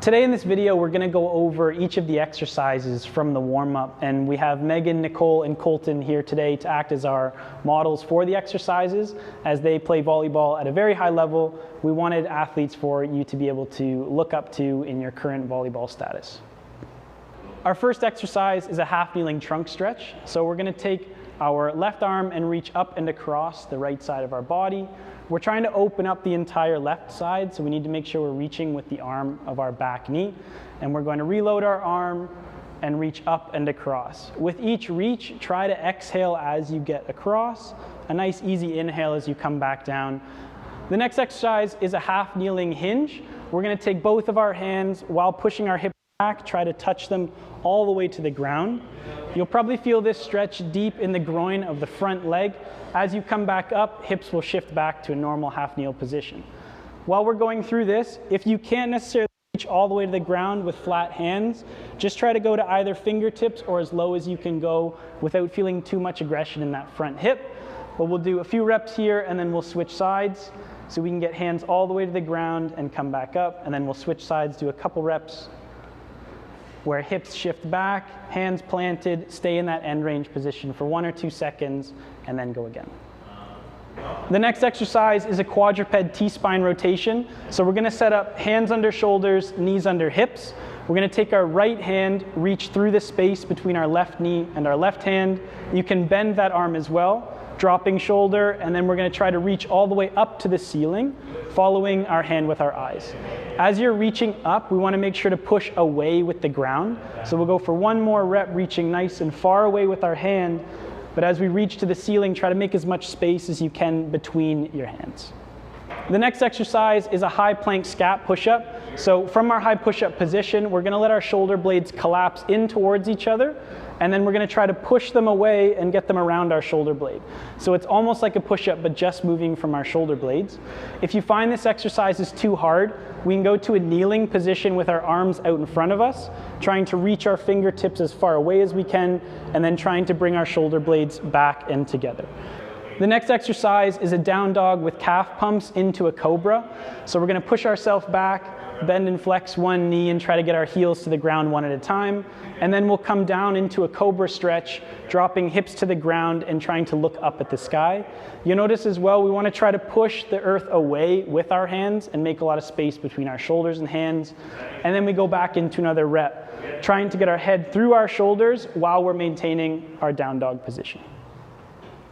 Today in this video, we're going to go over each of the exercises from the warm-up, and we have Megan, Nicole, and Colton here today to act as our models for the exercises. As they play volleyball at a very high level, we wanted athletes for you to be able to look up to in your current volleyball status. Our first exercise is a half kneeling trunk stretch. So we're going to take our left arm and reach up and across the right side of our body. We're trying to open up the entire left side, so we need to make sure we're reaching with the arm of our back knee. And we're going to reload our arm and reach up and across. With each reach, try to exhale as you get across. A nice easy inhale as you come back down. The next exercise is a half kneeling hinge. We're going to take both of our hands while pushing our hips back, try to touch them all the way to the ground. You'll probably feel this stretch deep in the groin of the front leg. As you come back up, hips will shift back to a normal half kneel position. While we're going through this, if you can't necessarily reach all the way to the ground with flat hands, just try to go to either fingertips or as low as you can go without feeling too much aggression in that front hip. But we'll do a few reps here and then we'll switch sides so we can get hands all the way to the ground and come back up, and then we'll switch sides, do a couple reps where hips shift back, hands planted, stay in that end range position for 1 or 2 seconds, and then go again. The next exercise is a quadruped T-spine rotation. So we're going to set up hands under shoulders, knees under hips. We're going to take our right hand, reach through the space between our left knee and our left hand. You can bend that arm as well, dropping shoulder, and then we're going to try to reach all the way up to the ceiling, following our hand with our eyes. As you're reaching up, we want to make sure to push away with the ground. So we'll go for one more rep, reaching nice and far away with our hand. But as we reach to the ceiling, try to make as much space as you can between your hands. The next exercise is a high plank scap push-up. So from our high push-up position, we're going to let our shoulder blades collapse in towards each other, and then we're going to try to push them away and get them around our shoulder blade. So it's almost like a push-up, but just moving from our shoulder blades. If you find this exercise is too hard, we can go to a kneeling position with our arms out in front of us, trying to reach our fingertips as far away as we can, and then trying to bring our shoulder blades back and together. The next exercise is a down dog with calf pumps into a Cobra. So we're going to push ourselves back, bend and flex one knee, and try to get our heels to the ground one at a time. And then we'll come down into a Cobra stretch, dropping hips to the ground and trying to look up at the sky. You'll notice as well, we want to try to push the earth away with our hands and make a lot of space between our shoulders and hands. And then we go back into another rep, trying to get our head through our shoulders while we're maintaining our down dog position.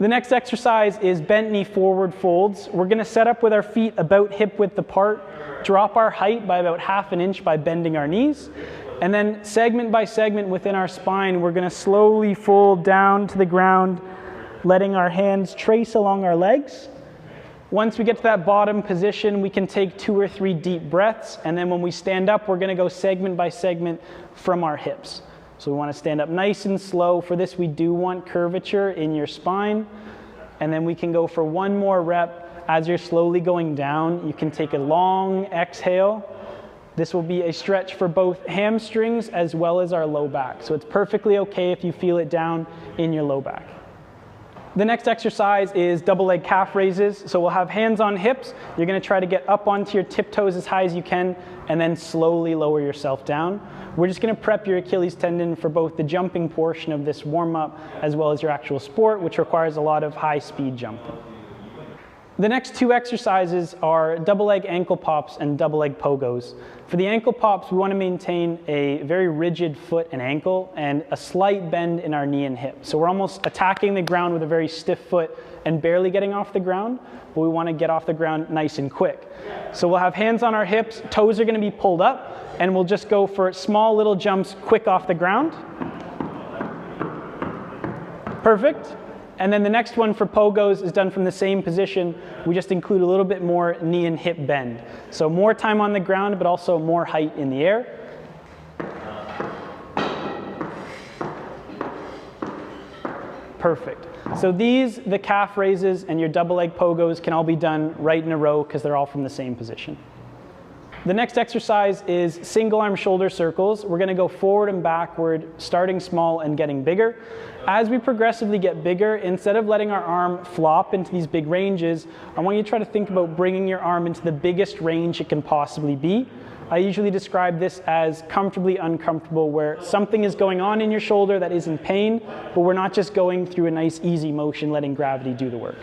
The next exercise is bent knee forward folds. We're going to set up with our feet about hip width apart, drop our height by about ½ inch by bending our knees, and then segment by segment within our spine, we're going to slowly fold down to the ground, letting our hands trace along our legs. Once we get to that bottom position, we can take 2 or 3 deep breaths, and then when we stand up, we're going to go segment by segment from our hips. So we want to stand up nice and slow. For this, we do want curvature in your spine. And then we can go for one more rep. As you're slowly going down, you can take a long exhale. This will be a stretch for both hamstrings as well as our low back. So it's perfectly okay if you feel it down in your low back. The next exercise is double leg calf raises. So we'll have hands on hips. You're going to try to get up onto your tiptoes as high as you can, and then slowly lower yourself down. We're just going to prep your Achilles tendon for both the jumping portion of this warm-up as well as your actual sport, which requires a lot of high-speed jumping. The next 2 exercises are double leg ankle pops and double leg pogos. For the ankle pops, we want to maintain a very rigid foot and ankle and a slight bend in our knee and hip. So we're almost attacking the ground with a very stiff foot and barely getting off the ground, but we want to get off the ground nice and quick. So we'll have hands on our hips, toes are going to be pulled up, and we'll just go for small little jumps quick off the ground. Perfect. And then the next one for pogos is done from the same position. We just include a little bit more knee and hip bend. So more time on the ground, but also more height in the air. Perfect. So these, the calf raises and your double leg pogos can all be done right in a row because they're all from the same position. The next exercise is single arm shoulder circles. We're going to go forward and backward, starting small and getting bigger. As we progressively get bigger, instead of letting our arm flop into these big ranges, I want you to try to think about bringing your arm into the biggest range it can possibly be. I usually describe this as comfortably uncomfortable, where something is going on in your shoulder that isn't pain, but we're not just going through a nice easy motion, letting gravity do the work.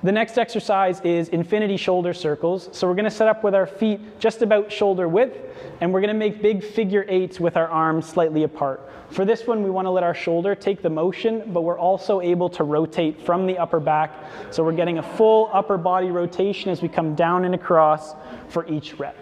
The next exercise is infinity shoulder circles. So we're going to set up with our feet just about shoulder width, and we're going to make big figure eights with our arms slightly apart. For this one, we want to let our shoulder take the motion, but we're also able to rotate from the upper back. So we're getting a full upper body rotation as we come down and across for each rep.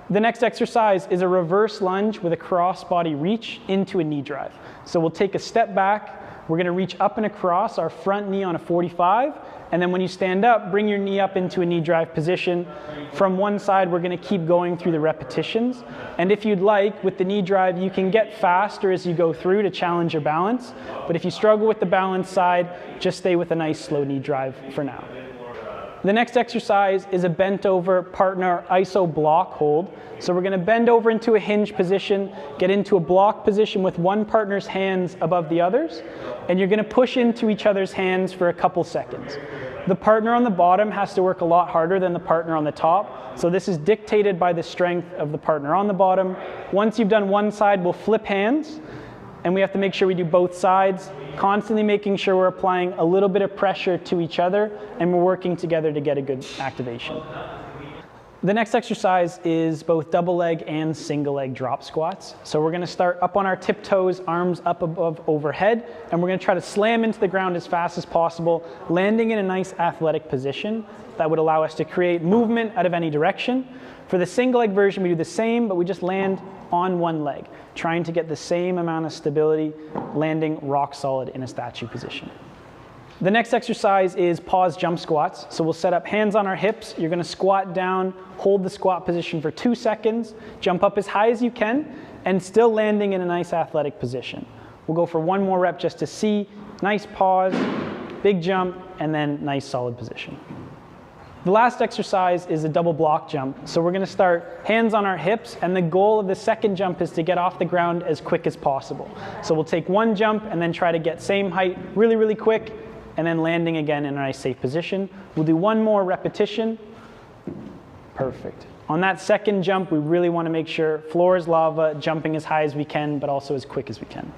The next exercise is a reverse lunge with a cross body reach into a knee drive. So we'll take a step back. We're going to reach up and across our front knee on a 45, and then when you stand up, bring your knee up into a knee drive position. From one side, we're going to keep going through the repetitions, and if you'd like, with the knee drive, you can get faster as you go through to challenge your balance, but if you struggle with the balance side, just stay with a nice slow knee drive for now. The next exercise is a bent over partner iso block hold. So we're going to bend over into a hinge position, get into a block position with one partner's hands above the others, and you're going to push into each other's hands for a couple seconds. The partner on the bottom has to work a lot harder than the partner on the top, so this is dictated by the strength of the partner on the bottom. Once you've done one side, we'll flip hands, and we have to make sure we do both sides, constantly making sure we're applying a little bit of pressure to each other, and we're working together to get a good activation. The next exercise is both double leg and single leg drop squats. So we're going to start up on our tiptoes, arms up above overhead, and we're going to try to slam into the ground as fast as possible, landing in a nice athletic position that would allow us to create movement out of any direction. For the single leg version, we do the same, but we just land on one leg, trying to get the same amount of stability, landing rock solid in a statue position. The next exercise is pause jump squats. So we'll set up hands on our hips. You're going to squat down, hold the squat position for 2 seconds, jump up as high as you can, and still landing in a nice athletic position. We'll go for one more rep just to see. Nice pause, big jump, and then nice solid position. The last exercise is a double block jump. So we're going to start hands on our hips, and the goal of the second jump is to get off the ground as quick as possible. So we'll take one jump and then try to get same height really, really quick, and then landing again in a nice safe position. We'll do one more repetition. Perfect. On that second jump, we really want to make sure floor is lava, jumping as high as we can, but also as quick as we can.